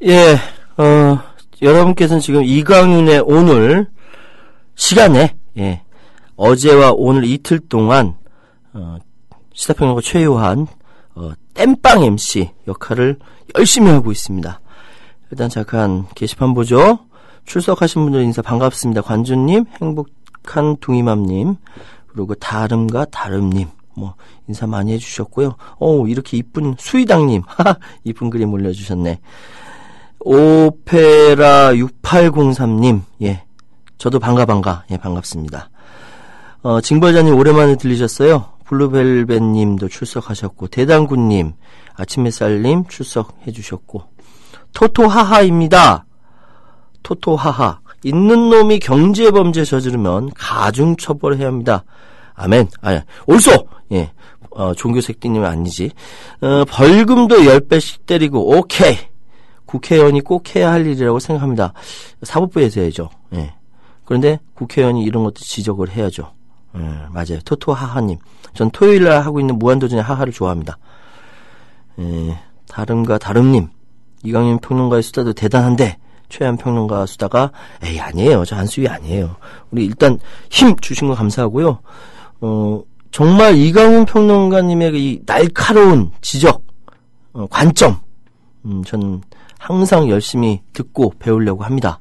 예, 여러분께서는 지금 이강윤의 오늘 시간에, 예, 어제와 오늘 이틀 동안, 시사평론가 최요한, 땜빵 MC 역할을 열심히 하고 있습니다. 일단 잠깐 게시판 보죠. 출석하신 분들 인사 반갑습니다. 관주님, 행복한 둥이맘님, 그리고 다름과 다름님, 인사 많이 해주셨고요. 이렇게 이쁜 수이당님, 이쁜 그림 올려주셨네. 오페라 6803님, 예, 저도 반가, 예, 반갑습니다. 징벌자님 오랜만에 들리셨어요. 블루벨벳님도 출석하셨고, 대당구님, 아침햇살님 출석해주셨고, 토토하하입니다. 토토하하. 있는 놈이 경제범죄 저지르면 가중처벌해야 합니다. 아멘. 옳소! 예. 종교색띠님은 아니지. 벌금도 10배씩 때리고, 오케이. 국회의원이 꼭 해야 할 일이라고 생각합니다. 사법부에서 해야죠. 예. 그런데 국회의원이 이런 것도 지적을 해야죠. 맞아요. 토토하하님. 전 토요일날 하고 있는 무한도전의 하하를 좋아합니다. 예. 다름과 다름님. 이강윤 평론가의 수다도 대단한데, 최한 평론가 수다가, 아니에요. 저 한수위 아니에요. 우리 일단 힘 주신 거 감사하고요. 정말 이강윤 평론가님의 이 날카로운 지적, 관점, 저는 항상 열심히 듣고 배우려고 합니다.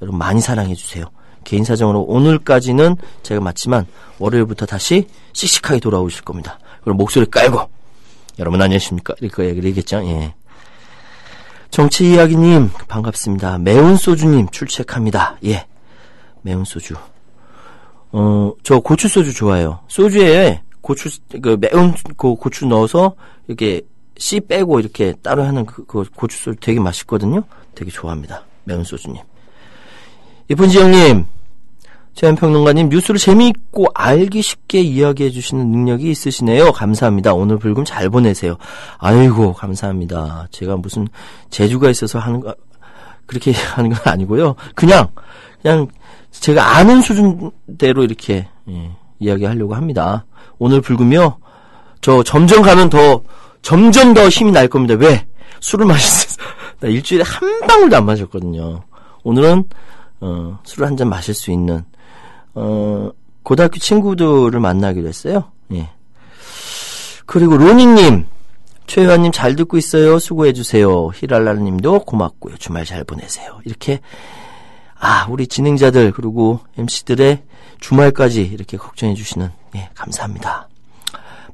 여러분 많이 사랑해주세요. 개인 사정으로 오늘까지는 제가 맞지만 월요일부터 다시 씩씩하게 돌아오실 겁니다. 그리고 목소리 깔고 여러분 안녕하십니까? 이렇게 얘기를 했겠죠. 예. 정치 이야기님 반갑습니다. 매운 소주님 출첵합니다. 예, 매운 소주. 저 고추 소주 좋아해요. 소주에 고추 매운 고추 넣어서 이렇게 씨 빼고 이렇게 따로 하는 그 고추 소주 되게 맛있거든요. 되게 좋아합니다. 매운 소주님. 예쁜 지영님, 최한 평론가님 뉴스를 재미있고 알기 쉽게 이야기해 주시는 능력이 있으시네요. 감사합니다. 오늘 불금 잘 보내세요. 아이고 감사합니다. 제가 무슨 재주가 있어서 그렇게 하는 건 아니고요. 그냥 제가 아는 수준대로 이렇게 이야기하려고 합니다. 오늘 불금이요. 저 점점 가면 점점 더 힘이 날 겁니다. 왜? 술을 마셨어요. 나 일주일에 한 방울도 안 마셨거든요. 오늘은 술을 한 잔 마실 수 있는 고등학교 친구들을 만나기로 했어요. 예. 그리고 로니님, 최회원님 잘 듣고 있어요. 수고해주세요. 히랄라님도 고맙고요. 주말 잘 보내세요. 이렇게 우리 진행자들 그리고 MC들의 주말까지 이렇게 걱정해주시는, 예, 감사합니다.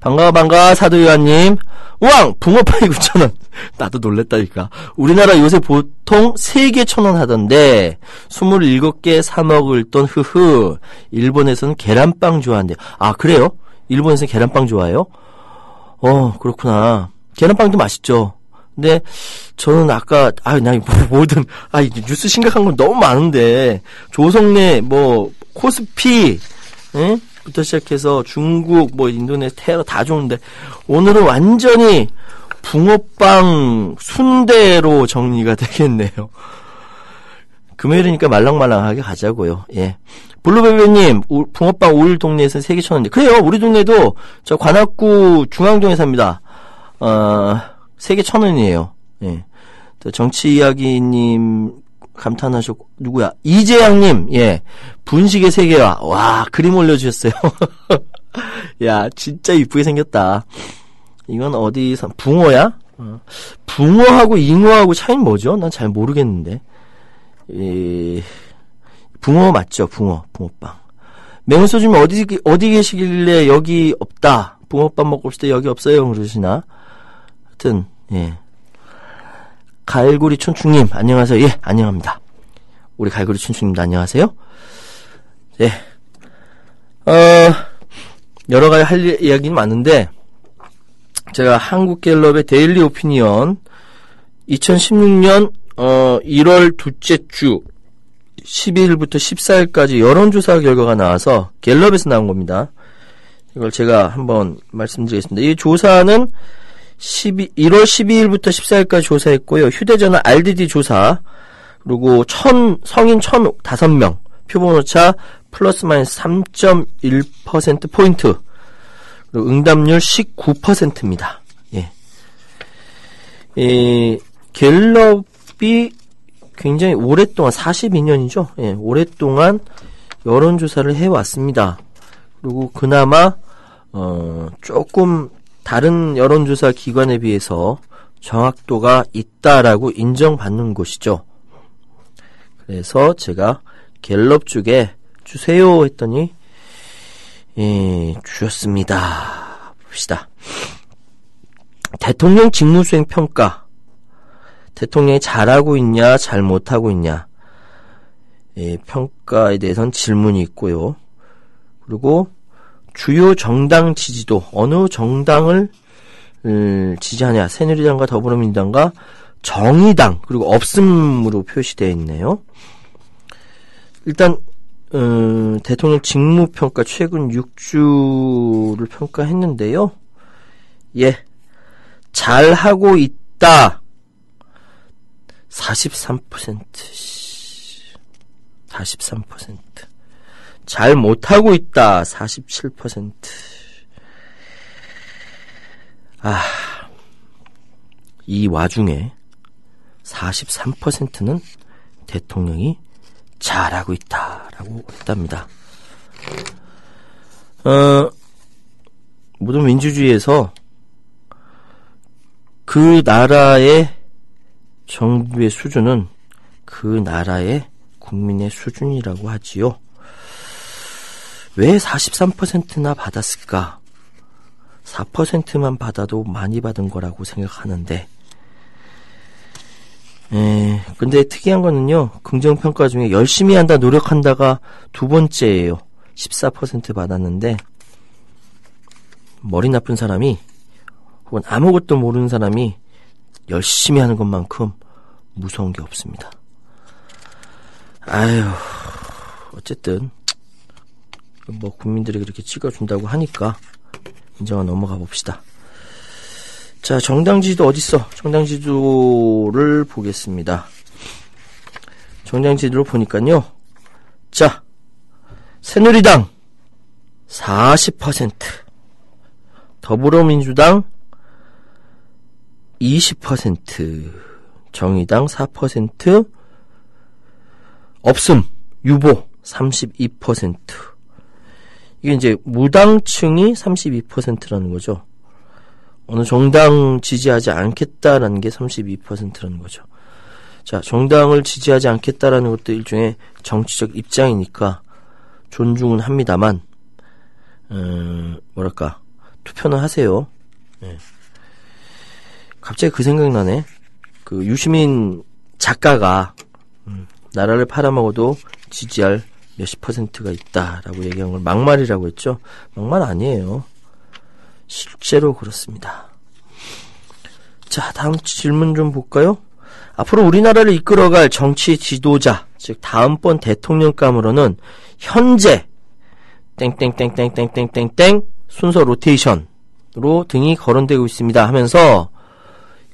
반가 사도요한님, 우왕 붕어빵이 9,000원. 나도 놀랬다니까. 우리나라 요새 보통 3개 1,000원 하던데 27개 사 먹을 돈 흐흐. 일본에서는 계란빵 좋아한대요. 그래요? 일본에서는 계란빵 좋아해요? 그렇구나. 계란빵도 맛있죠. 근데 저는 아까 뭐든 뉴스 심각한 건 너무 많은데 조성래 코스피, 예? 부터 시작해서 중국, 인도네시아, 테러 다 좋은데 오늘은 완전히 붕어빵 순대로 정리가 되겠네요. 금요일이니까 말랑말랑하게 가자고요. 예. 블루베베님, 붕어빵 오일 동네에서 3개 1,000원인데 그래요. 우리 동네도 저 관악구 중앙동에 삽니다. 3개 1,000원이에요. 예. 또 정치 이야기님 감탄하셨고, 누구야? 이재양님, 예. 분식의 세계화. 와, 그림 올려주셨어요. 야, 진짜 이쁘게 생겼다. 이건 어디서, 붕어야? 붕어하고 잉어하고 차이는 뭐죠? 난 잘 모르겠는데. 붕어 맞죠? 붕어빵. 매운 소주면 어디 계시길래 여기 없다. 붕어빵 먹고 싶을 때 여기 없어요. 그러시나? 하여튼, 예. 갈고리 춘충님, 안녕하세요. 예, 안녕합니다. 우리 갈고리 춘충님도 안녕하세요. 예. 여러 가지 할 이야기는 많은데, 제가 한국갤럽의 데일리 오피니언 2016년 1월 둘째 주 12일부터 14일까지 여론조사 결과가 나와서 갤럽에서 나온 겁니다. 이걸 제가 한번 말씀드리겠습니다. 이 조사는 1월 12일부터 14일까지 조사했고요. 휴대전화 RDD 조사, 그리고 성인 1,005명, 표본오차 플러스 마이너스 3.1%포인트, 그리고 응답률 19%입니다. 예. 갤럽 기업이 굉장히 오랫동안 42년이죠. 예, 오랫동안 여론조사를 해왔습니다. 그리고 그나마 조금 다른 여론조사 기관에 비해서 정확도가 있다라고 인정받는 곳이죠. 그래서 제가 갤럽 쪽에 주세요 했더니 주셨습니다. 봅시다. 대통령 직무수행 평가. 대통령이 잘하고 있냐 잘못하고 있냐. 평가에 대해서는 질문이 있고요. 그리고 주요 정당 지지도. 어느 정당을 지지하냐. 새누리당과 더불어민주당과 정의당 그리고 없음으로 표시되어 있네요. 일단 대통령 직무평가 최근 6주를 평가했는데요. 예, 잘하고 있다 43%, 43%. 잘 못하고 있다 47%. 이 와중에 43%는 대통령이 잘하고 있다라고 했답니다. 모든 민주주의에서 그 나라의 정부의 수준은 그 나라의 국민의 수준이라고 하지요. 왜 43%나 받았을까? 4%만 받아도 많이 받은 거라고 생각하는데, 근데 특이한 거는요, 긍정평가 중에 열심히 한다, 노력한다가 두 번째예요. 14% 받았는데, 머리 나쁜 사람이, 혹은 아무것도 모르는 사람이 열심히 하는 것만큼 무서운 게 없습니다. 어쨌든, 뭐, 국민들이 그렇게 찍어준다고 하니까, 이제 넘어가 봅시다. 자, 정당 지지도 어딨어? 정당 지지도를 보겠습니다. 정당 지지도를 보니까요. 자, 새누리당 40%, 더불어민주당 20%, 정의당 4%, 없음, 유보 32%. 이게 이제 무당층이 32%라는 거죠. 어느 정당 지지하지 않겠다라는 게 32%라는 거죠. 자, 정당을 지지하지 않겠다라는 것도 일종의 정치적 입장이니까 존중은 합니다만, 투표는 하세요. 네. 갑자기 그 생각이 나네. 그 유시민 작가가 나라를 팔아먹어도 지지할 몇십 %가 있다라고 얘기한 걸 막말이라고 했죠. 막말 아니에요. 실제로 그렇습니다. 자, 다음 질문 좀 볼까요? 앞으로 우리나라를 이끌어갈 정치 지도자, 즉 다음번 대통령감으로는 현재 땡땡땡땡땡땡땡땡 순서 로테이션으로 등이 거론되고 있습니다 하면서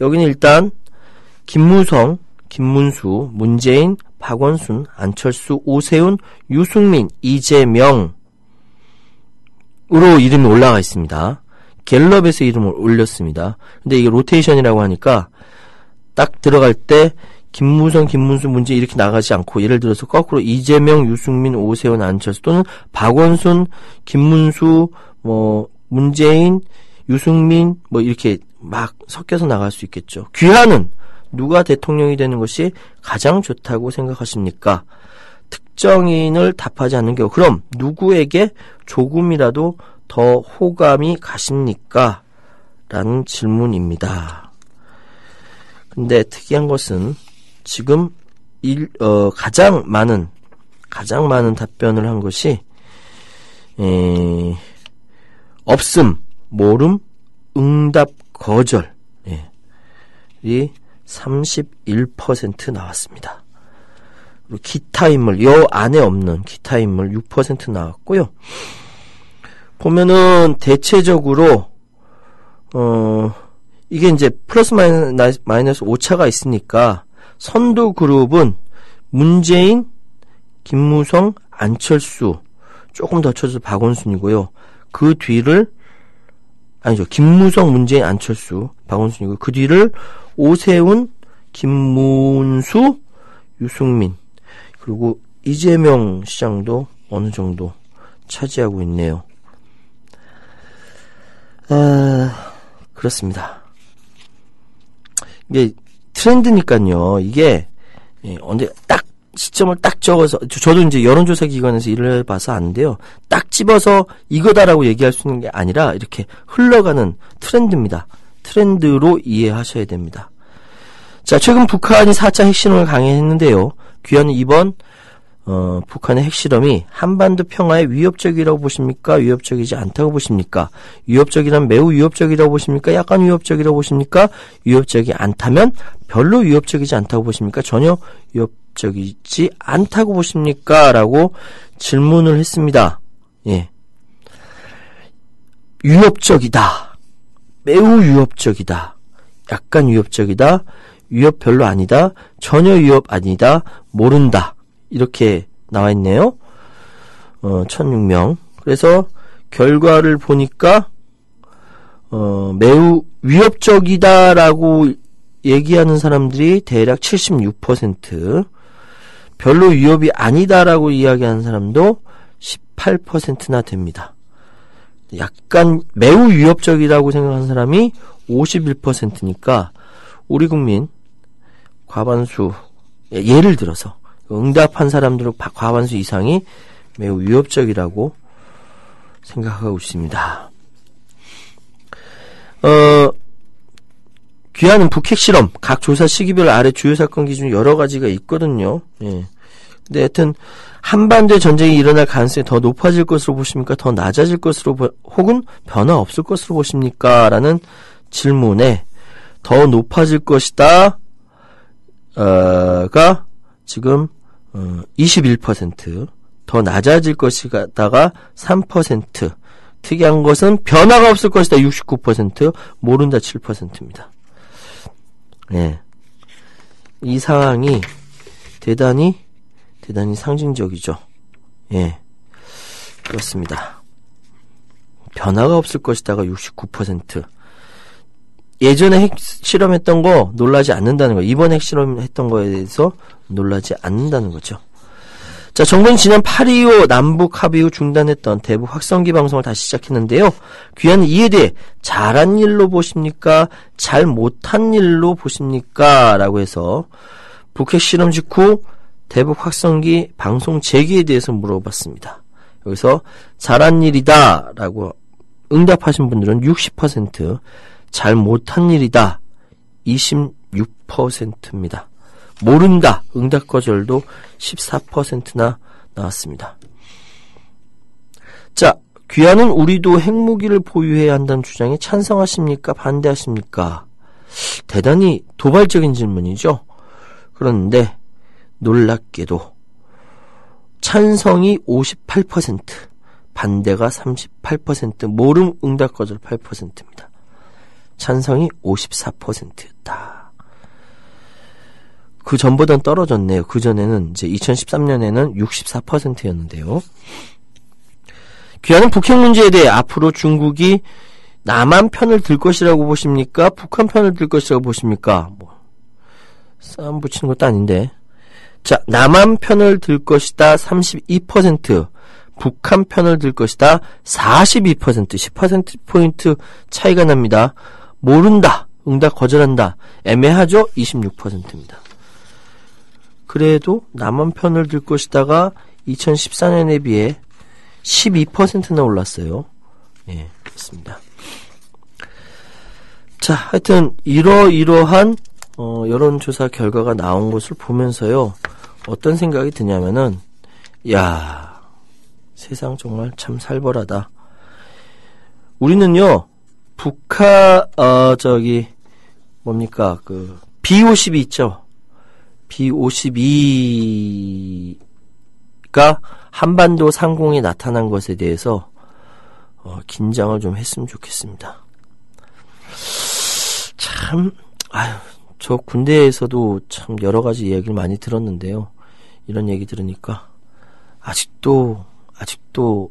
여기는 일단 김무성, 김문수, 문재인, 박원순, 안철수, 오세훈, 유승민, 이재명으로 이름이 올라가 있습니다. 갤럽에서 이름을 올렸습니다. 근데 이게 로테이션이라고 하니까 딱 들어갈 때 김무성, 김문수, 문재인 이렇게 나가지 않고 예를 들어서 거꾸로 이재명, 유승민, 오세훈, 안철수 또는 박원순, 김문수, 문재인, 유승민 이렇게 막 섞여서 나갈 수 있겠죠. 귀하는 누가 대통령이 되는 것이 가장 좋다고 생각하십니까? 특정인을 답하지 않는 경우 그럼 누구에게 조금이라도 더 호감이 가십니까? 라는 질문입니다. 근데 특이한 것은 지금 가장 많은 답변을 한 것이 없음, 모름, 응답, 거절 이 31% 나왔습니다. 그리고 기타 인물, 요 안에 없는 기타 인물 6% 나왔고요. 보면은 대체적으로 이게 이제 플러스 마이너스 오차가 있으니까 선두 그룹은 문재인, 김무성, 안철수 조금 더 쳐서 박원순이고요. 그 뒤를 김무성, 문재인, 안철수, 박원순이고 그 뒤를 오세훈, 김문수, 유승민, 그리고 이재명 시장도 어느 정도 차지하고 있네요. 그렇습니다. 이게 트렌드니까요. 이게 언제 딱 시점을 딱 적어서, 저도 이제 여론조사 기관에서 일을 해봐서 아는데요. 딱 집어서 이거다라고 얘기할 수 있는 게 아니라 이렇게 흘러가는 트렌드입니다. 트렌드로 이해하셔야 됩니다. 자, 최근 북한이 4차 핵실험을 강행했는데요. 귀하는 이번 북한의 핵실험이 한반도 평화에 위협적이라고 보십니까? 위협적이지 않다고 보십니까? 위협적이란 매우 위협적이라고 보십니까? 약간 위협적이라고 보십니까? 위협적이 않다면 별로 위협적이지 않다고 보십니까? 전혀 위협적이지 않다고 보십니까? 라고 질문을 했습니다. 예. 위협적이다. 매우 위협적이다. 약간 위협적이다. 위협 별로 아니다. 전혀 위협 아니다. 모른다. 이렇게 나와 있네요. 1006명. 그래서 결과를 보니까 매우 위협적이다라고 얘기하는 사람들이 대략 76%, 별로 위협이 아니다라고 이야기하는 사람도 18%나 됩니다. 약간 매우 위협적이라고 생각하는 사람이 51%니까 우리 국민 과반수, 예를 들어서 응답한 사람들은 과반수 이상이 매우 위협적이라고 생각하고 있습니다. 귀하는 북핵 실험, 각 조사 시기별 아래 주요 사건 기준 여러 가지가 있거든요. 예. 근데 하여튼 한반도의 전쟁이 일어날 가능성이 더 높아질 것으로 보십니까? 더 낮아질 것으로 혹은 변화 없을 것으로 보십니까? 라는 질문에 더 높아질 것이다 가 지금 21%, 더 낮아질 것이다가 3%, 특이한 것은 변화가 없을 것이다 69%, 모른다 7%입니다. 예. 이 상황이 대단히 상징적이죠. 예. 그렇습니다. 변화가 없을 것이다가 69%. 예전에 핵실험했던 거 놀라지 않는다는 거, 이번 핵실험했던 거에 대해서 놀라지 않는다는 거죠. 자, 정부는 지난 8.25 남북 합의 후 중단했던 대북 확성기 방송을 다시 시작했는데요. 귀하는 이에 대해 잘한 일로 보십니까? 잘 못한 일로 보십니까? 라고 해서 북핵 실험 직후 대북 확성기 방송 재개에 대해서 물어봤습니다. 여기서 잘한 일이다 라고 응답하신 분들은 60%, 잘 못한 일이다 26%입니다. 모른다 응답 거절도 14%나 나왔습니다. 자, 귀하는 우리도 핵무기를 보유해야 한다는 주장에 찬성하십니까? 반대하십니까? 대단히 도발적인 질문이죠. 그런데 놀랍게도 찬성이 58%, 반대가 38%, 모름 응답 거절 8%입니다. 찬성이 54%였다. 그 전보단 떨어졌네요. 그 전에는 이제 2013년에는 64%였는데요. 귀하는 북핵 문제에 대해 앞으로 중국이 남한 편을 들 것이라고 보십니까? 북한 편을 들 것이라고 보십니까? 싸움 붙이는 것도 아닌데. 자, 남한 편을 들 것이다 32%, 북한 편을 들 것이다 42%, 10%포인트 차이가 납니다. 모른다, 응답 거절한다, 애매하죠? 26%입니다. 그래도 남한 편을 들 것이다가 2014년에 비해 12%나 올랐어요. 예, 그렇습니다. 자, 하여튼 이러한 여론조사 결과가 나온 것을 보면서요, 어떤 생각이 드냐면은, 야, 세상 정말 참 살벌하다. 우리는요, 뭡니까, B-52 있죠? B-52가 한반도 상공에 나타난 것에 대해서, 긴장을 좀 했으면 좋겠습니다. 참, 저 군대에서도 참 여러 가지 이야기를 많이 들었는데요. 이런 얘기 들으니까, 아직도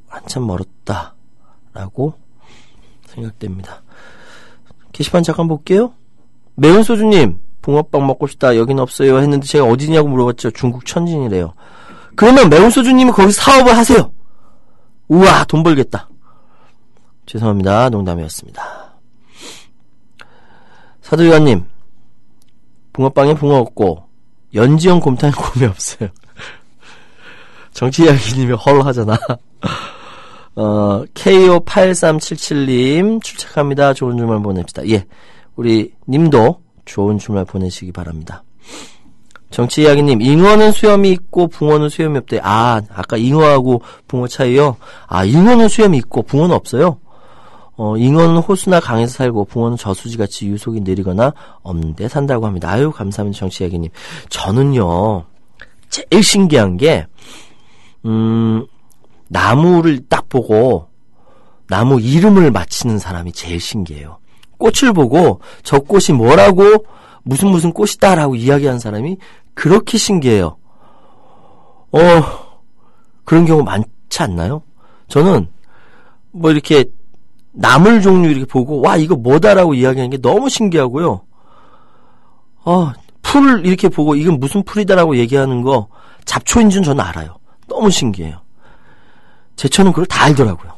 한참 멀었다라고 생각됩니다. 게시판 잠깐 볼게요. 매운소주님, 붕어빵 먹고 싶다. 여긴 없어요. 했는데 제가 어디냐고 물어봤죠. 중국 천진이래요. 그러면 매운소주님이 거기서 사업을 하세요. 우와, 돈 벌겠다. 죄송합니다. 농담이었습니다. 사도유관님, 붕어빵에 붕어 없고 연지형 곰탕에 곰이 없어요. 정치이야기님이 헐 하잖아. KO8377님 출첵합니다. 좋은 주말 보냅시다. 예, 우리 님도 좋은 주말 보내시기 바랍니다. 정치이야기님, 잉어는 수염이 있고 붕어는 수염이 없대. 아, 아까 잉어하고 붕어 차이요? 아, 잉어는 수염이 있고 붕어는 없어요? 잉어는 호수나 강에서 살고 붕어는 저수지같이 유속이 느리거나 없는데 산다고 합니다. 아유, 감사합니다. 정치이야기님. 저는요, 제일 신기한 게 나무를 딱 보고 나무 이름을 맞히는 사람이 제일 신기해요. 꽃을 보고 저 꽃이 뭐라고 무슨 꽃이다라고 이야기하는 사람이 그렇게 신기해요. 그런 경우 많지 않나요? 저는 뭐 이렇게 나물 종류 이렇게 보고 와 이거 뭐다라고 이야기하는 게 너무 신기하고요. 풀을 이렇게 보고 이건 무슨 풀이다라고 얘기하는 거 잡초인 줄 저는 알아요. 너무 신기해요. 제 처는 그걸 다 알더라고요.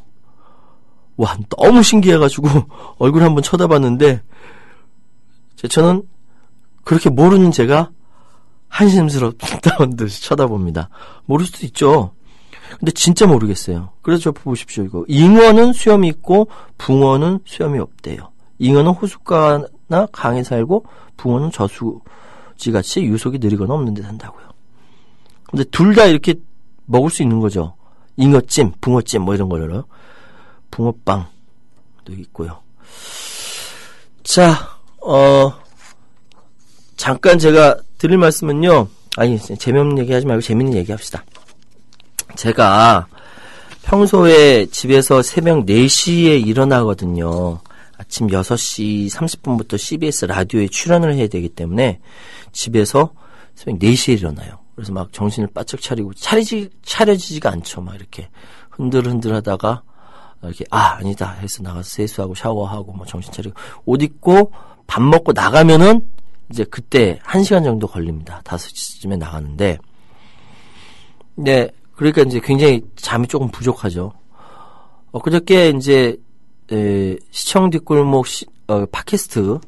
와, 너무 신기해가지고 얼굴 한번 쳐다봤는데 제 처는 그렇게 모르는 제가 한심스럽다는 듯이 쳐다봅니다. 모를 수도 있죠. 근데 진짜 모르겠어요. 그래서 저 보십시오. 이거 잉어는 수염이 있고 붕어는 수염이 없대요. 잉어는 호숫가나 강에 살고 붕어는 저수지같이 유속이 느리거나 없는 데 산다고요. 근데 둘 다 이렇게 먹을 수 있는 거죠. 잉어찜, 붕어찜 뭐 이런 걸로. 붕어빵도 있고요. 자, 잠깐 제가 드릴 말씀은요. 아니, 재미없는 얘기 하지 말고 재밌는 얘기 합시다. 제가 평소에 집에서 새벽 4시에 일어나거든요. 아침 6시 30분부터 CBS 라디오에 출연을 해야 되기 때문에 집에서 새벽 4시에 일어나요. 그래서 막 정신을 바짝 차리고 차려지지가 않죠. 막 이렇게 흔들흔들 하다가 이렇게 아니다 해서 나가서 세수하고 샤워하고 뭐 정신 차리고 옷 입고 밥 먹고 나가면은 이제 그때 1시간 정도 걸립니다. 5시쯤에 나가는데 네, 그러니까 이제 굉장히 잠이 조금 부족하죠. 그저께 이제 시청 뒷골목 팟캐스트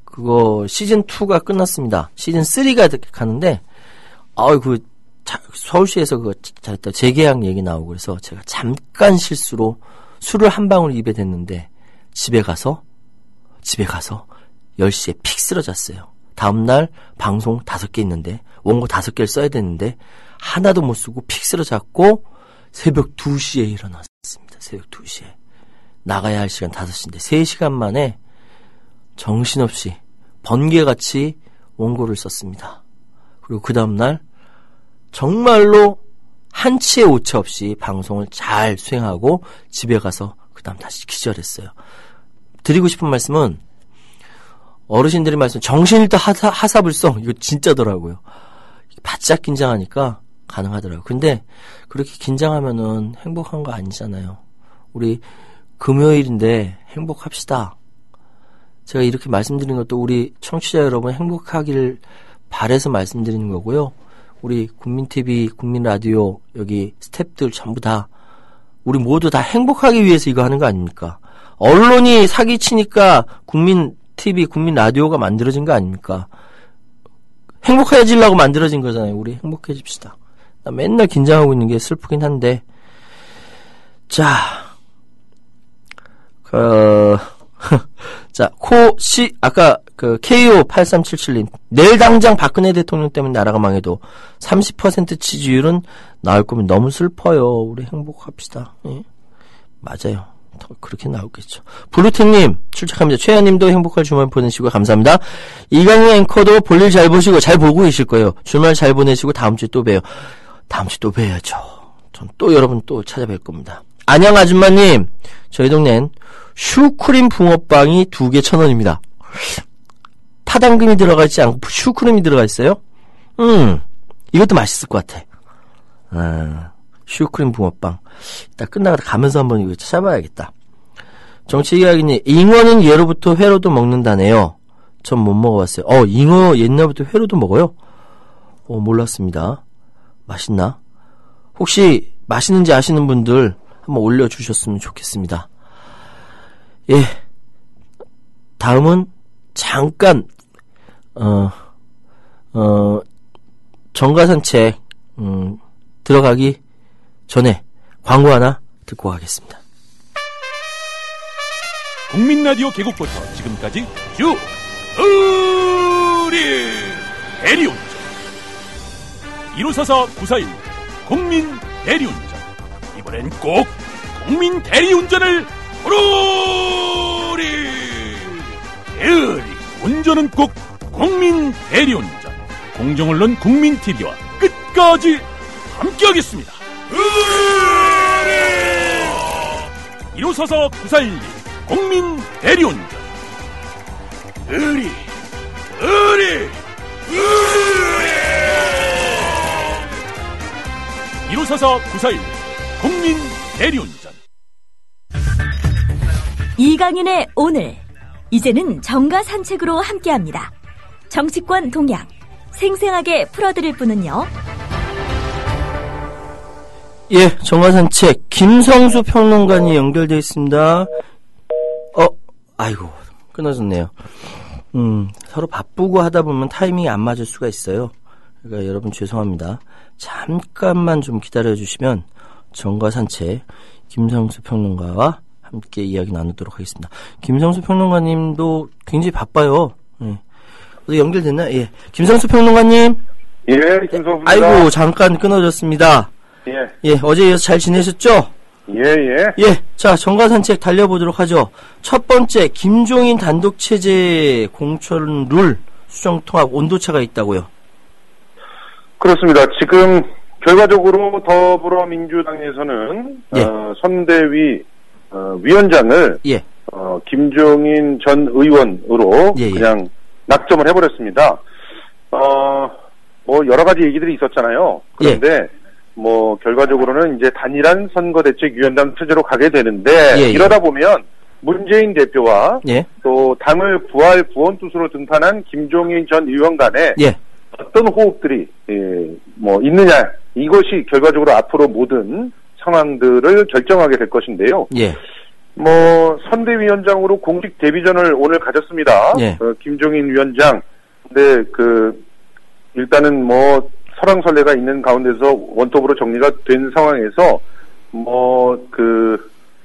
그거 시즌 2가 끝났습니다. 시즌 3가 가는데 서울시에서 그거 잘했다. 재계약 얘기 나오고 그래서 제가 잠깐 실수로 술을 한 방울 입에 댔는데 집에 가서 10시에 픽 쓰러졌어요. 다음날 방송 5개 있는데 원고 5개를 써야 되는데 하나도 못 쓰고 픽 쓰러졌고 새벽 2시에 일어났습니다. 새벽 2시에. 나가야 할 시간 5시인데 3시간 만에 정신없이 번개같이 원고를 썼습니다. 그리고 그 다음날 정말로 한치의 오차 없이 방송을 잘 수행하고 집에 가서 그 다음 다시 기절했어요. 드리고 싶은 말씀은 어르신들이 말씀 정신일도 하사불성 이거 진짜더라고요. 바짝 긴장하니까 가능하더라고요. 근데 그렇게 긴장하면은 행복한 거 아니잖아요. 우리 금요일인데 행복합시다. 제가 이렇게 말씀드린 것도 우리 청취자 여러분 행복하기를 바라서 말씀드리는 거고요. 우리 국민TV, 국민라디오 여기 스태프들 전부 다 우리 모두 다 행복하기 위해서 이거 하는 거 아닙니까? 언론이 사기치니까 국민TV, 국민라디오가 만들어진 거 아닙니까? 행복해지려고 만들어진 거잖아요. 우리 행복해집시다. 나 맨날 긴장하고 있는 게 슬프긴 한데 자 자, 아까 KO8377님, 내일 당장 박근혜 대통령 때문에 나라가 망해도 30% 지지율은 나올 거면 너무 슬퍼요. 우리 행복합시다. 예. 맞아요. 더 그렇게 나오겠죠. 블루탱님, 출첵합니다. 최현님도 행복할 주말 보내시고 감사합니다. 이강희 앵커도 볼일 잘 보시고 잘 보고 계실 거예요. 주말 잘 보내시고 다음 주에 또 봬요. 다음 주에 또 뵈야죠. 전 또 여러분 또 찾아뵐 겁니다. 안녕 아줌마님, 저희 동네엔 슈크림 붕어빵이 2개 1,000원입니다. 타당금이 들어가 있지 않고 슈크림이 들어가 있어요? 이것도 맛있을 것 같아. 슈크림 붕어빵. 이따 끝나가다 가면서 한번 이거 찾아봐야겠다. 정치이야기님, 잉어는 예로부터 회로도 먹는다네요. 전 못 먹어봤어요. 잉어 옛날부터 회로도 먹어요? 몰랐습니다. 맛있나? 혹시 맛있는지 아시는 분들 한번 올려주셨으면 좋겠습니다. 예. 다음은 잠깐, 정가산책, 들어가기 전에 광고 하나 듣고 가겠습니다. 국민라디오 개국부터 지금까지 쭉 우리 대리운전 1544-9416 국민 대리운전, 이번엔 꼭 국민 대리운전을 부르리. 대리 운전은 꼭 국민 대리운전. 공정언론 국민TV와 끝까지 함께하겠습니다. 1544-9416 국민 대리운전. 의리 1544-9416 국민 대리운전. 이강인의 오늘, 이제는 정가 산책으로 함께합니다. 정치권 동향 생생하게 풀어드릴 분은요. 예, 정가산책 김성수 평론가님 연결되어 있습니다. 아이고 끊어졌네요. 서로 바쁘고 하다 보면 타이밍이 안 맞을 수가 있어요. 그러니까 여러분 죄송합니다. 잠깐만 좀 기다려주시면 정가산책 김성수 평론가와 함께 이야기 나누도록 하겠습니다. 김성수 평론가님도 굉장히 바빠요. 예. 어디 연결됐나? 예, 김성수 평론가님. 예, 김성수입니다. 아이고 잠깐 끊어졌습니다. 예, 어제 이어서 잘 지내셨죠? 예. 자, 정가산책 달려보도록 하죠. 첫 번째, 김종인 단독체제 공천 룰 수정통합 온도차가 있다고요. 그렇습니다. 지금 결과적으로 더불어민주당에서는 예. 선대위 위원장을 예. 김종인 전 의원으로 예. 그냥 낙점을 해버렸습니다. 뭐 여러 가지 얘기들이 있었잖아요. 그런데 뭐 결과적으로는 이제 단일한 선거대책위원장 체제로 가게 되는데 이러다 보면 문재인 대표와 또 당을 부활 구원투수로 등판한 김종인 전 의원 간에 어떤 호흡들이 뭐 있느냐, 이것이 결과적으로 앞으로 모든 상황들을 결정하게 될 것인데요. 뭐 선대위원장으로 공식 데뷔전을 오늘 가졌습니다. 김종인 위원장. 근데 일단은 뭐 설왕설래가 있는 가운데서 원톱으로 정리가 된 상황에서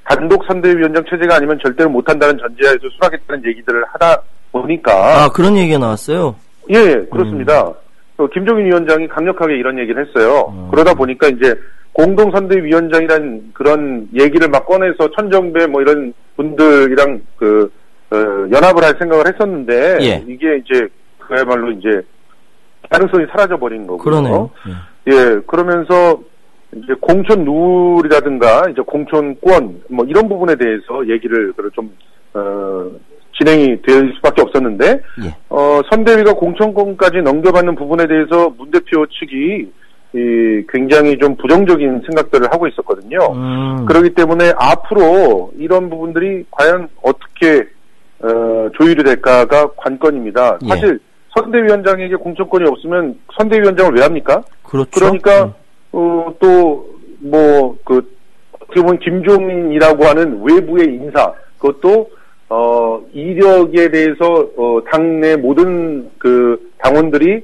단독 선대위원장 체제가 아니면 절대로 못한다는 전제하에서 수락했다는 얘기들을 하다 보니까 그런 얘기가 나왔어요. 예, 그렇습니다. 김종인 위원장이 강력하게 이런 얘기를 했어요. 그러다 보니까 이제 공동선대위원장이란 그런 얘기를 막 꺼내서 천정배 뭐 이런 분들이랑 연합을 할 생각을 했었는데 이게 이제 그야말로 이제 가능성이 사라져버린 거고요. 그러네요. 그러면서 이제 공천 룰이라든가 이제 공천권 뭐 이런 부분에 대해서 얘기를 좀 진행이 될 수밖에 없었는데 선대위가 공천권까지 넘겨받는 부분에 대해서 문 대표 측이 굉장히 좀 부정적인 생각들을 하고 있었거든요. 그렇기 때문에 앞으로 이런 부분들이 과연 어떻게 조율이 될까가 관건입니다. 사실 선대위원장에게 공천권이 없으면 선대위원장을 왜 합니까? 그렇죠. 그러니까 어떻게 보면 김종인이라고 하는 외부의 인사, 그것도 이력에 대해서 당내 모든 당원들이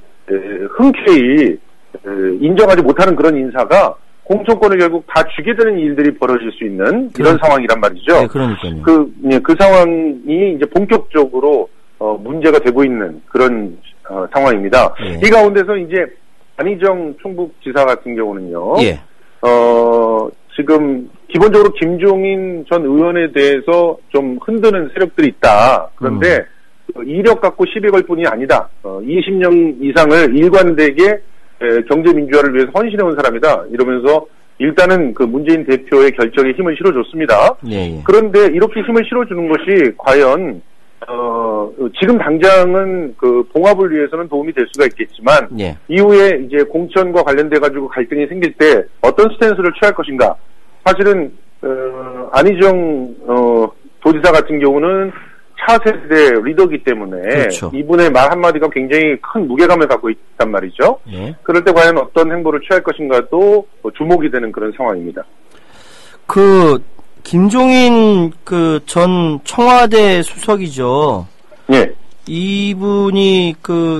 흔쾌히 인정하지 못하는 그런 인사가 공천권을 결국 다 주게 되는 일들이 벌어질 수 있는 이런 상황이란 말이죠. 네, 그러니까요. 그 상황이 이제 본격적으로 문제가 되고 있는 그런 상황입니다. 이 가운데서 이제 안희정 충북지사 같은 경우는요. 지금 기본적으로 김종인 전 의원에 대해서 좀 흔드는 세력들이 있다. 그런데 이력 갖고 시비 걸 뿐이 아니다. 20년 이상을 일관되게 경제민주화를 위해서 헌신해온 사람이다. 이러면서 일단은 문재인 대표의 결정에 힘을 실어줬습니다. 그런데 이렇게 힘을 실어주는 것이 과연 지금 당장은 봉합을 위해서는 도움이 될 수가 있겠지만 이후에 이제 공천과 관련돼 가지고 갈등이 생길 때 어떤 스탠스를 취할 것인가. 사실은 안희정 도지사 같은 경우는 차세대 리더기 때문에 그렇죠. 이분의 말 한마디가 굉장히 큰 무게감을 갖고 있단 말이죠. 예. 그럴 때 과연 어떤 행보를 취할 것인가도 주목이 되는 그런 상황입니다. 김종인 전 청와대 수석이죠. 예. 이분이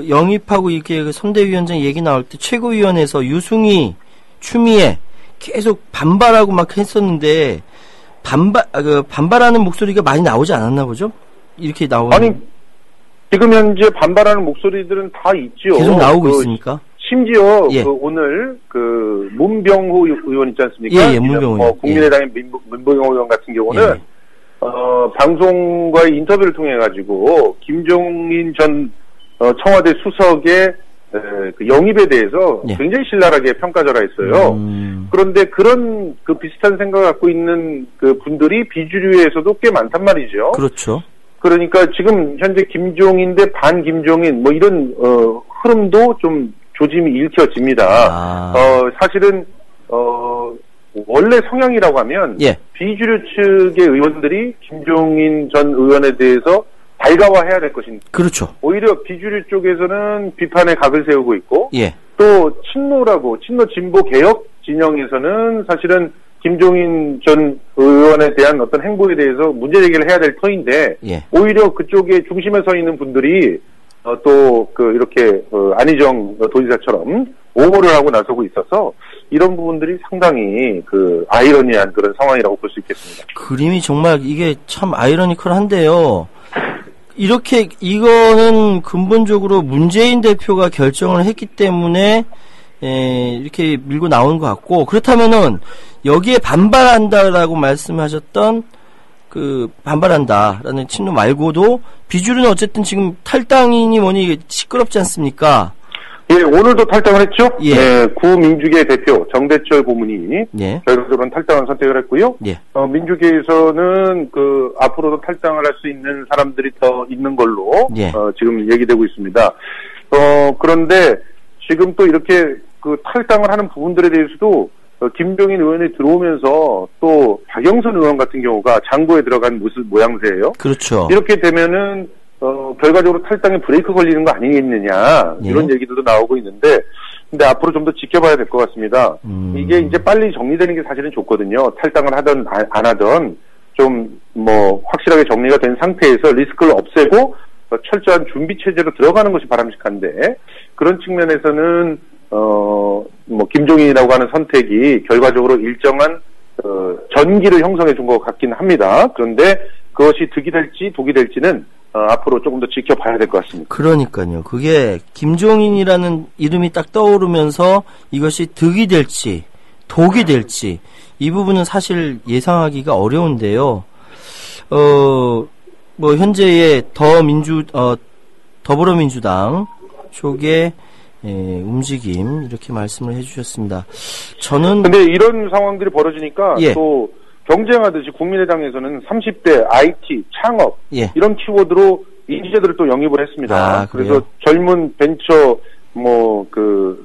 영입하고 이렇게 선대위원장 얘기 나올 때 최고위원회에서 유승희, 추미애 계속 반발하고 막 했었는데 반발하는 목소리가 많이 나오지 않았나 보죠? 이렇게 나오는. 아니, 지금 현재 반발하는 목소리들은 다 있죠. 계속 나오고 있습니까? 심지어 오늘 문병호 의원 있지 않습니까? 예, 문병호 의원. 국민의당의 문병호 의원 같은 경우는 방송과의 인터뷰를 통해 가지고 김종인 전 청와대 수석의 영입에 대해서 굉장히 신랄하게 평가절하했어요. 그런데 그런 비슷한 생각을 갖고 있는 분들이 비주류에서도 꽤 많단 말이죠. 그렇죠. 그러니까 지금 현재 김종인 대 반 김종인 이런 흐름도 좀 조짐이 읽혀집니다. 사실은 원래 성향이라고 하면 비주류 측의 의원들이 김종인 전 의원에 대해서 달가워해야 될 것인데, 그렇죠. 오히려 비주류 쪽에서는 비판의 각을 세우고 있고, 또 친노 진보 개혁 진영에서는 사실은 김종인 전 의원에 대한 어떤 행보에 대해서 문제 제기를 해야 될 터인데, 오히려 그쪽에 중심에 서 있는 분들이 이렇게 안희정 도지사처럼 옹호를 하고 나서고 있어서 이런 부분들이 상당히 아이러니한 그런 상황이라고 볼 수 있겠습니다. 그림이 정말 이게 참 아이러니컬한데요. 이거는 근본적으로 문재인 대표가 결정을 했기 때문에 이렇게 밀고 나오는 것 같고, 그렇다면은 여기에 반발한다라고 말씀하셨던 반발한다라는 친노 말고도 비주류는 어쨌든 지금 탈당이니 뭐니 시끄럽지 않습니까? 예, 오늘도 탈당을 했죠. 구민주계 대표 정대철 고문이 결과적으로는 탈당을 선택을 했고요. 민주계에서는 앞으로도 탈당을 할 수 있는 사람들이 더 있는 걸로 지금 얘기되고 있습니다. 그런데 지금 또 이렇게 탈당을 하는 부분들에 대해서도 김종인 의원이 들어오면서 또 박영선 의원 같은 경우가 장고에 들어간 모양새예요. 그렇죠. 이렇게 되면은 결과적으로 탈당에 브레이크 걸리는 거 아니겠느냐 이런 얘기들도 나오고 있는데, 근데 앞으로 좀 더 지켜봐야 될 것 같습니다. 이게 이제 빨리 정리되는 게 사실은 좋거든요. 탈당을 하든 안 하든 좀 확실하게 정리가 된 상태에서 리스크를 없애고 철저한 준비 체제로 들어가는 것이 바람직한데, 그런 측면에서는 김종인이라고 하는 선택이 결과적으로 일정한 전기를 형성해 준 것 같긴 합니다. 그런데 그것이 득이 될지 독이 될지는 앞으로 조금 더 지켜봐야 될 것 같습니다. 그러니까요. 그게 김종인이라는 이름이 딱 떠오르면서 이것이 득이 될지 독이 될지 이 부분은 사실 예상하기가 어려운데요. 현재의 더불어민주당 쪽의 움직임 이렇게 말씀을 해주셨습니다. 근데 이런 상황들이 벌어지니까 또 경쟁하듯이 국민의당에서는 30대 IT 창업 이런 키워드로 인재들을 또 영입을 했습니다. 그래서 젊은 벤처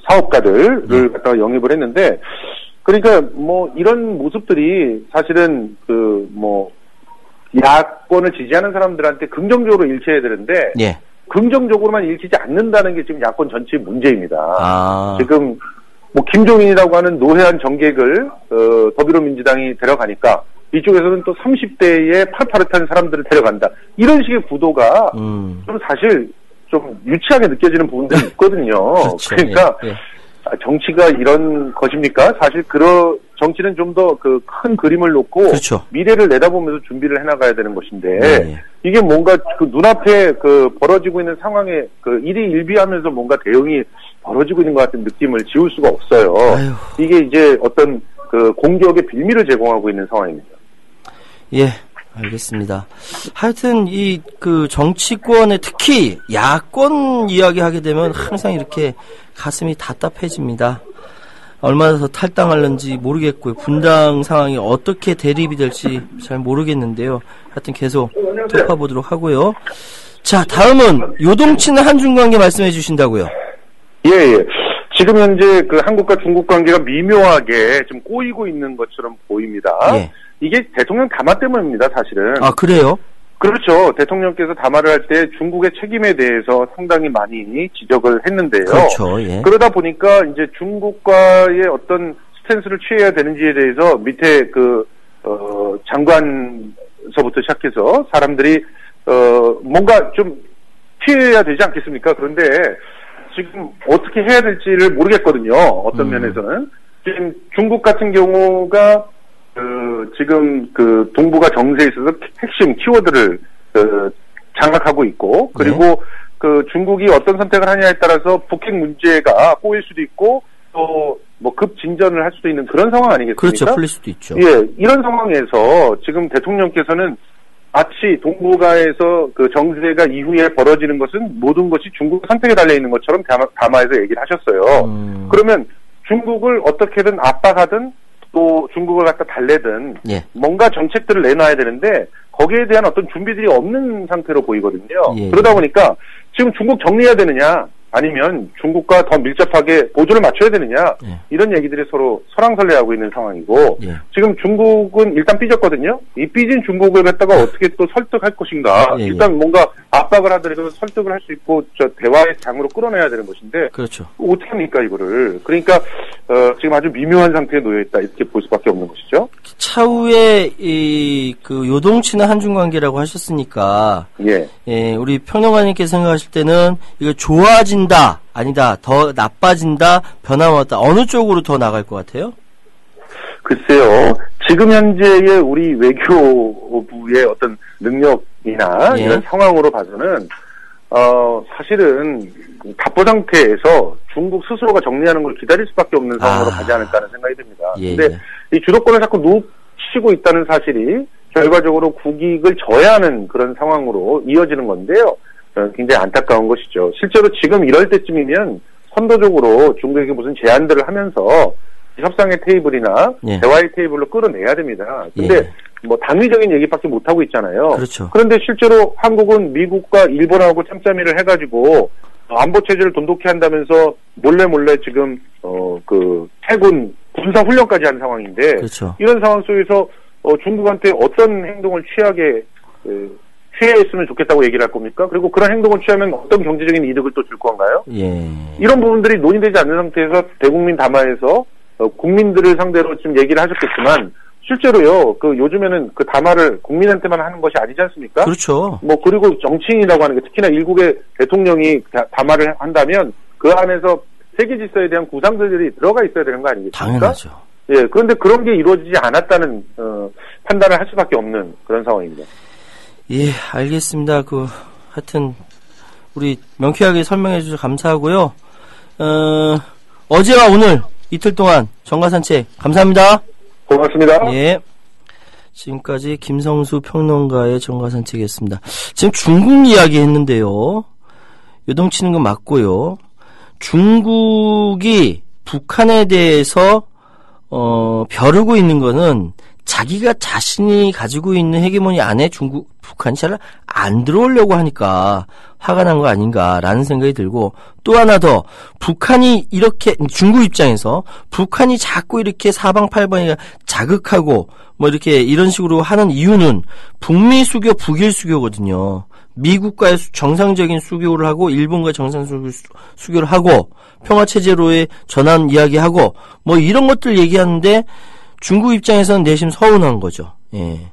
사업가들을 갖다가 영입을 했는데, 그러니까 이런 모습들이 사실은 야권을 지지하는 사람들한테 긍정적으로 일치해야 되는데 긍정적으로만 읽히지 않는다는 게 지금 야권 전체의 문제입니다. 지금 김종인이라고 하는 노회한 정객을 더불어민주당이 데려가니까 이쪽에서는 또 30대의 팔파릇한 사람들을 데려간다. 이런 식의 구도가 좀 사실 좀 유치하게 느껴지는 부분들이 있거든요. 그렇죠. 그러니까 정치가 이런 것입니까? 사실 정치는 좀 더 큰 그림을 놓고 미래를 내다보면서 준비를 해나가야 되는 것인데 이게 뭔가 눈앞에 벌어지고 있는 상황에 일희일비하면서 뭔가 대응이 벌어지고 있는 것 같은 느낌을 지울 수가 없어요. 이게 이제 어떤 공격의 빌미를 제공하고 있는 상황입니다. 알겠습니다. 하여튼 정치권에 특히 야권 이야기하게 되면 항상 이렇게 가슴이 답답해집니다. 얼마나 더 탈당하는지 모르겠고요. 분당 상황이 어떻게 대립이 될지 잘 모르겠는데요. 하여튼 계속 돌파보도록 하고요. 자, 다음은 요동치는 한중 관계 말씀해 주신다고요. 지금 현재 한국과 중국 관계가 미묘하게 좀 꼬이고 있는 것처럼 보입니다. 이게 대통령 담화 때문입니다, 사실은. 그래요? 그렇죠. 대통령께서 담화를 할 때 중국의 책임에 대해서 상당히 많이 지적을 했는데요. 그렇죠. 예. 그러다 보니까 이제 중국과의 어떤 스탠스를 취해야 되는지에 대해서 밑에 장관서부터 시작해서 사람들이 뭔가 좀 취해야 되지 않겠습니까? 그런데 지금 어떻게 해야 될지를 모르겠거든요. 어떤 면에서는. 지금 중국 같은 경우가 지금 동북아 정세에 있어서 핵심 키워드를 장악하고 있고, 그리고 중국이 어떤 선택을 하냐에 따라서 북핵 문제가 꼬일 수도 있고, 또 뭐 급진전을 할 수도 있는 그런 상황 아니겠습니까? 그렇죠. 풀릴 수도 있죠. 예, 이런 상황에서 지금 대통령께서는 마치 동북아에서 정세가 이후에 벌어지는 것은 모든 것이 중국 선택에 달려 있는 것처럼 담화에서 얘기를 하셨어요. 그러면 중국을 어떻게든 압박하든 또 중국을 갖다 달래든 예. 뭔가 정책들을 내놔야 되는데 거기에 대한 어떤 준비들이 없는 상태로 보이거든요. 예. 그러다 보니까 지금 중국 정리해야 되느냐 아니면 중국과 더 밀접하게 보조를 맞춰야 되느냐 예. 이런 얘기들이 서로 설왕설래하고 있는 상황이고 예. 지금 중국은 일단 삐졌거든요. 이 삐진 중국을 갖다가 어떻게 또 설득할 것인가. 예. 일단 뭔가 압박을 하더라도 설득을 할 수 있고 대화의 장으로 끌어내야 되는 것인데 그렇죠. 어떻게 합니까 이거를. 그러니까 지금 아주 미묘한 상태에 놓여있다 이렇게 볼 수밖에 없는 것이죠. 차후에 요동치는 한중 관계라고 하셨으니까 예, 우리 평론가님께서 생각하실 때는 이거 좋아진다 아니다 더 나빠진다 변화왔다 어느 쪽으로 더 나갈 것 같아요? 글쎄요. 지금 현재의 우리 외교부의 어떤 능력이나 예. 이런 상황으로 봐서는 사실은 답보 상태에서 중국 스스로가 정리하는 걸 기다릴 수밖에 없는 상황으로 가지 않을까 하는 생각이 듭니다. 그런데 이 주도권을 자꾸 놓치고 있다는 사실이 결과적으로 국익을 저해하는 그런 상황으로 이어지는 건데요. 굉장히 안타까운 것이죠. 실제로 지금 이럴 때쯤이면 선도적으로 중국에게 무슨 제안들을 하면서 협상의 테이블이나 예. 대화의 테이블로 끌어내야 됩니다. 근데 뭐 당위적인 얘기밖에 못하고 있잖아요. 그렇죠. 그런데 실제로 한국은 미국과 일본하고 참자미를 해가지고 안보 체제를 돈독히 한다면서 몰래 지금 해군 군사 훈련까지 한 상황인데 그렇죠. 이런 상황 속에서 중국한테 어떤 행동을 취했으면 좋겠다고 얘기를 할 겁니까? 그리고 그런 행동을 취하면 어떤 경제적인 이득을 또 줄 건가요? 예. 이런 부분들이 논의되지 않는 상태에서 대국민 담화에서 국민들을 상대로 지금 얘기를 하셨겠지만 실제로요. 요즘에는 그 담화를 국민한테만 하는 것이 아니지 않습니까? 그렇죠. 그리고 정치인이라고 하는 게 특히나 일국의 대통령이 담화를 한다면 그 안에서 세계 질서에 대한 구상들이 들어가 있어야 되는 거 아니겠습니까? 당연하죠. 예. 그런데 그런 게 이루어지지 않았다는 판단을 할 수밖에 없는 그런 상황입니다. 예, 알겠습니다. 하여튼 우리 명쾌하게 설명해 주셔서 감사하고요. 어제와 오늘 이틀 동안 정가산책 감사합니다. 고맙습니다. 예. 지금까지 김성수 평론가의 정가산책이었습니다. 지금 중국 이야기 했는데요. 요동치는 건 맞고요. 중국이 북한에 대해서 벼르고 있는 거는 자기가 자신이 가지고 있는 헤게모니 안에 북한이 잘 안 들어오려고 하니까 화가 난 거 아닌가라는 생각이 들고 또 하나 더 북한이 이렇게 중국 입장에서 북한이 자꾸 이렇게 사방팔방에 자극하고 이렇게 이런 식으로 하는 이유는 북미 수교, 북일 수교거든요. 미국과의 정상적인 수교를 하고 일본과 정상 수교를 하고 평화체제로의 전환 이야기하고 이런 것들 얘기하는데 중국 입장에서는 내심 서운한 거죠. 예.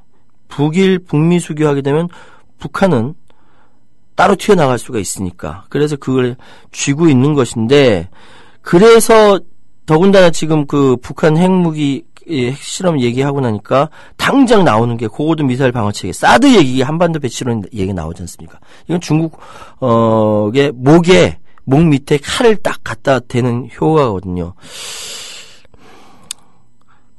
북일, 북미 수교하게 되면 북한은 따로 튀어나갈 수가 있으니까. 그래서 그걸 쥐고 있는 것인데, 그래서 더군다나 지금 북한 핵무기 핵실험 얘기하고 나니까 당장 나오는 게 고고도 미사일 방어체계, 사드 얘기, 한반도 배치론 얘기 나오지 않습니까? 이건 중국의 목 밑에 칼을 딱 갖다 대는 효과거든요.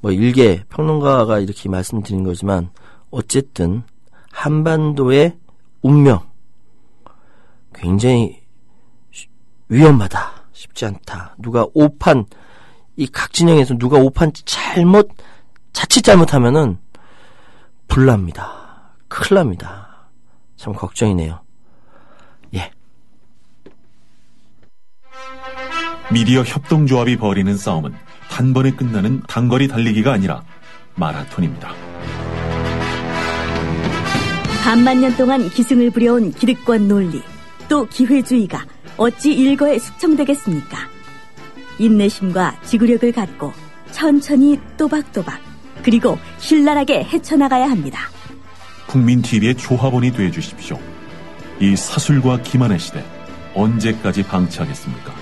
일개 평론가가 이렇게 말씀드린 거지만 어쨌든 한반도의 운명 굉장히 위험하다. 쉽지 않다. 이 각 진영에서 누가 자칫 잘못하면은 불납니다. 큰일 납니다. 참 걱정이네요. 예. 미디어 협동조합이 벌이는 싸움은 단번에 끝나는 단거리 달리기가 아니라 마라톤입니다. 반만 년 동안 기승을 부려온 기득권 논리, 또 기회주의가 어찌 일거에 숙청되겠습니까? 인내심과 지구력을 갖고 천천히 또박또박 그리고 신랄하게 헤쳐나가야 합니다. 국민TV의 조합원이 되어주십시오. 이 사술과 기만의 시대 언제까지 방치하겠습니까?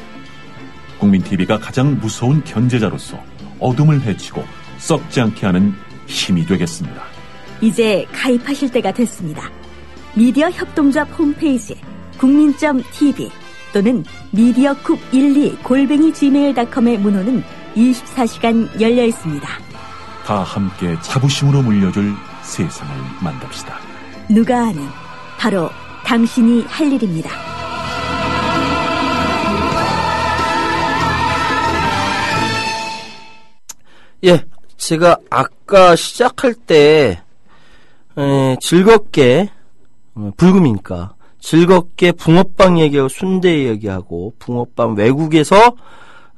국민TV가 가장 무서운 견제자로서 어둠을 헤치고 썩지 않게 하는 힘이 되겠습니다. 이제 가입하실 때가 됐습니다. 미디어 협동조합 홈페이지 국민.tv 또는 mediacoup12@gmail.com의 문호는 24시간 열려 있습니다. 다 함께 자부심으로 물려줄 세상을 만듭시다. 누가 아는 바로 당신이 할 일입니다. 예, 제가 아까 시작할 때 즐겁게 불금이니까 즐겁게 붕어빵 얘기하고 순대 얘기하고 붕어빵 외국에서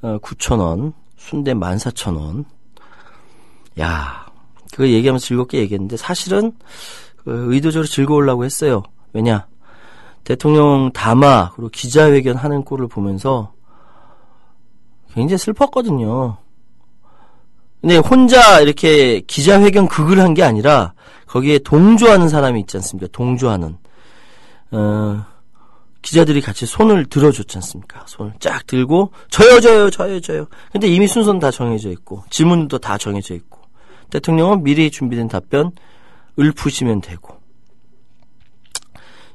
9,000원, 순대 14,000원. 야, 그거 얘기하면서 즐겁게 얘기했는데 사실은 의도적으로 즐거우려고 했어요. 왜냐? 대통령 담화 그리고 기자회견 하는 꼴을 보면서 굉장히 슬펐거든요. 근데 혼자 이렇게 기자회견 극을 한 게 아니라 거기에 동조하는 사람이 있지 않습니까? 동조하는 기자들이 같이 손을 들어줬지 않습니까? 손을 쫙 들고 저요. 근데 이미 순서는 다 정해져 있고 질문도 다 정해져 있고 대통령은 미리 준비된 답변 읊으시면 되고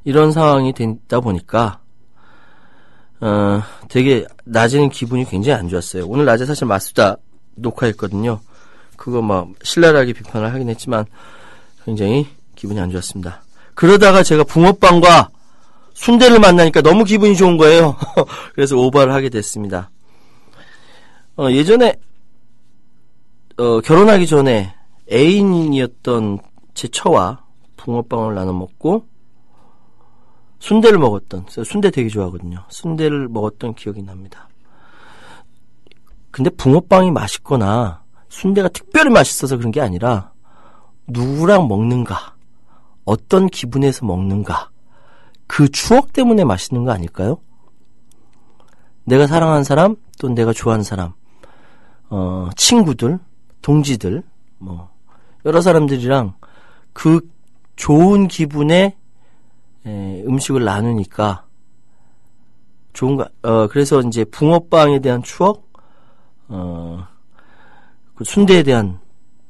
이런 상황이 되다 보니까 되게 낮에는 기분이 굉장히 안 좋았어요. 오늘 낮에 사실 마수다 녹화했거든요. 그거 막 신랄하게 비판을 하긴 했지만 굉장히 기분이 안 좋았습니다. 그러다가 제가 붕어빵과 순대를 만나니까 너무 기분이 좋은 거예요. 그래서 오버를 하게 됐습니다. 예전에 결혼하기 전에 애인이었던 제 처와 붕어빵을 나눠 먹고 순대를 먹었던, 순대 되게 좋아하거든요. 순대를 먹었던 기억이 납니다. 근데 붕어빵이 맛있거나 순대가 특별히 맛있어서 그런 게 아니라 누구랑 먹는가, 어떤 기분에서 먹는가, 그 추억 때문에 맛있는 거 아닐까요? 내가 사랑하는 사람, 또 내가 좋아하는 사람, 친구들, 동지들, 여러 사람들이랑 그 좋은 기분에 음식을 나누니까 좋은가, 그래서 이제 붕어빵에 대한 추억, 그 순대에 대한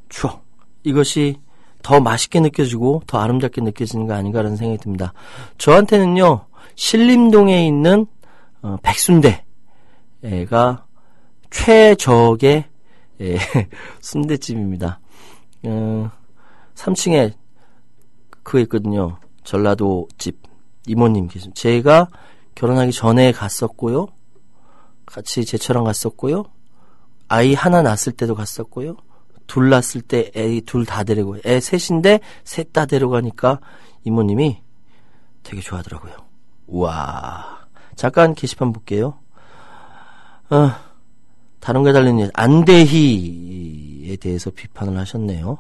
추억, 이것이 더 맛있게 느껴지고 더 아름답게 느껴지는 거 아닌가라는 생각이 듭니다. 저한테는요, 신림동에 있는 백순대가 최적의 순대집입니다. 3층에 그거 있거든요. 전라도 집 이모님 계신. 제가 결혼하기 전에 갔었고요. 같이 제처럼 갔었고요. 아이 하나 낳았을 때도 갔었고요. 둘 낳았을 때 애 둘 다 데리고, 애 셋인데 셋 다 데려가니까 이모님이 되게 좋아하더라고요. 우와. 잠깐 게시판 볼게요. 다른 게 달린 안대희에 대해서 비판을 하셨네요.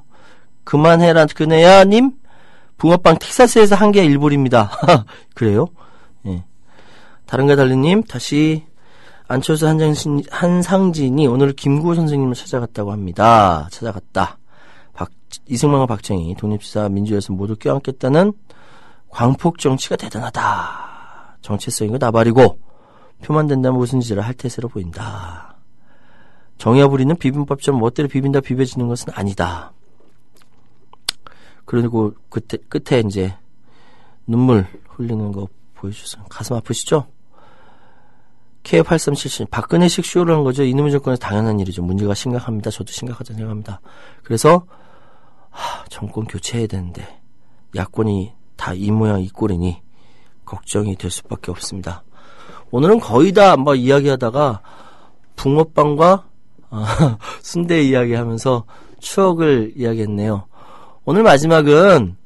그만해라 그네야 님, 붕어빵 텍사스에서 한 개 일불입니다. 그래요? 예. 다른 게 달린 님, 다시 안철수 한상진이 오늘 김구호 선생님을 찾아갔다고 합니다. 찾아갔다. 이승만과 박정희 독립시사 민주화에서 모두 껴안겠다는 광폭 정치가 대단하다. 정체성이고 나발이고 표만 된다면 무슨 짓을 할 태세로 보인다. 정의와 불의는 비빔밥처럼 멋대로 비빈다 비벼지는 것은 아니다. 그리고 끝에 이제 눈물 흘리는 거 보여주셔서 가슴 아프시죠? K8377 박근혜식 쇼를 한 거죠. 이놈의 정권에서 당연한 일이죠. 문제가 심각합니다. 저도 심각하다고 생각합니다. 그래서 정권 교체해야 되는데 야권이 다 이 모양 이 꼴이니 걱정이 될 수밖에 없습니다. 오늘은 거의 다 이야기하다가 붕어빵과 순대 이야기하면서 추억을 이야기했네요. 오늘 마지막은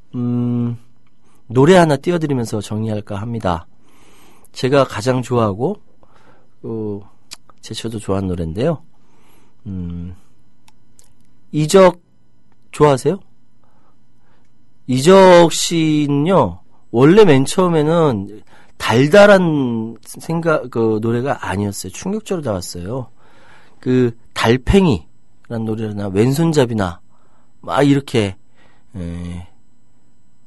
노래 하나 띄워드리면서 정리할까 합니다. 제가 가장 좋아하고 제쳐도 좋아하는 노래인데요. 이적 좋아하세요? 이적 씨는요, 원래 맨 처음에는 달달한 노래가 아니었어요. 충격적으로 나왔어요. 달팽이라는 노래나 왼손잡이나, 막 이렇게,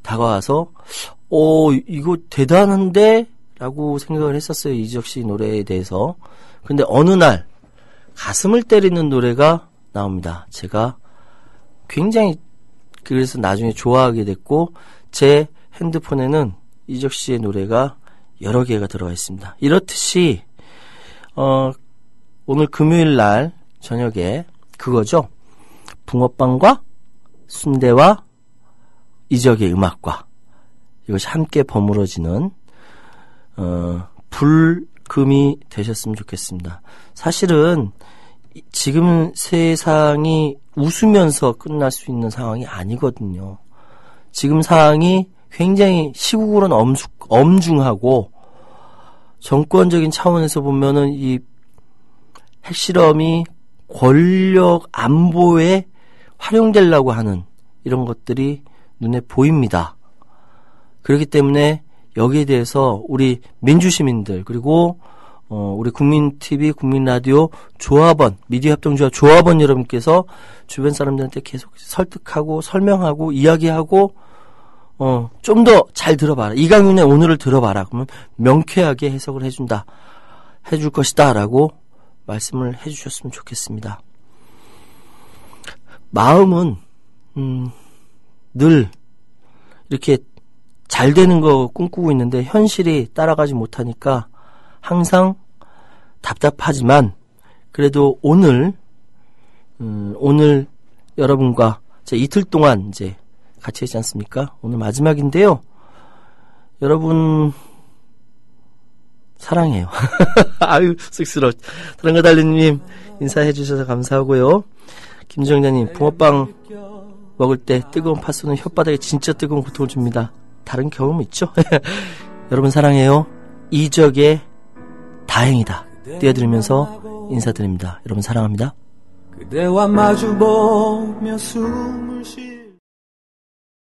다가와서, 이거 대단한데? 라고 생각을 했었어요. 이적 씨 노래에 대해서. 근데 어느 날, 가슴을 때리는 노래가 나옵니다. 제가 굉장히 그래서 나중에 좋아하게 됐고 제 핸드폰에는 이적 씨의 노래가 여러 개가 들어가 있습니다. 이렇듯이 오늘 금요일 날 저녁에 그거죠. 붕어빵과 순대와 이적의 음악과 이것이 함께 버무러지는 불금이 되셨으면 좋겠습니다. 사실은 지금 세상이 웃으면서 끝날 수 있는 상황이 아니거든요. 지금 상황이 굉장히 시국으로는 엄중하고 정권적인 차원에서 보면은 이 핵실험이 권력 안보에 활용되려고 하는 이런 것들이 눈에 보입니다. 그렇기 때문에 여기에 대해서 우리 민주시민들 그리고 우리 국민TV, 국민라디오 조합원, 미디어협동조합 조합원 여러분께서 주변 사람들한테 계속 설득하고 설명하고 이야기하고 좀 더 잘 들어봐라. 이강윤의 오늘을 들어봐라. 그러면 명쾌하게 해석을 해줄 것이다 라고 말씀을 해주셨으면 좋겠습니다. 마음은 늘 이렇게 잘 되는 거 꿈꾸고 있는데 현실이 따라가지 못하니까 항상 답답하지만 그래도 오늘 여러분과 이틀 동안 이제 같이 했지 않습니까? 오늘 마지막인데요. 여러분 사랑해요. 아유 쑥스러워. 사랑과 달리님 인사해 주셔서 감사하고요. 김정자님 붕어빵 먹을 때 뜨거운 팥소는 혓바닥에 진짜 뜨거운 고통을 줍니다. 다른 경험 있죠? 여러분 사랑해요. 이적의 다행이다 띄워드리면서 인사드립니다. 여러분 사랑합니다. 그대와 마주보며 숨을 쉬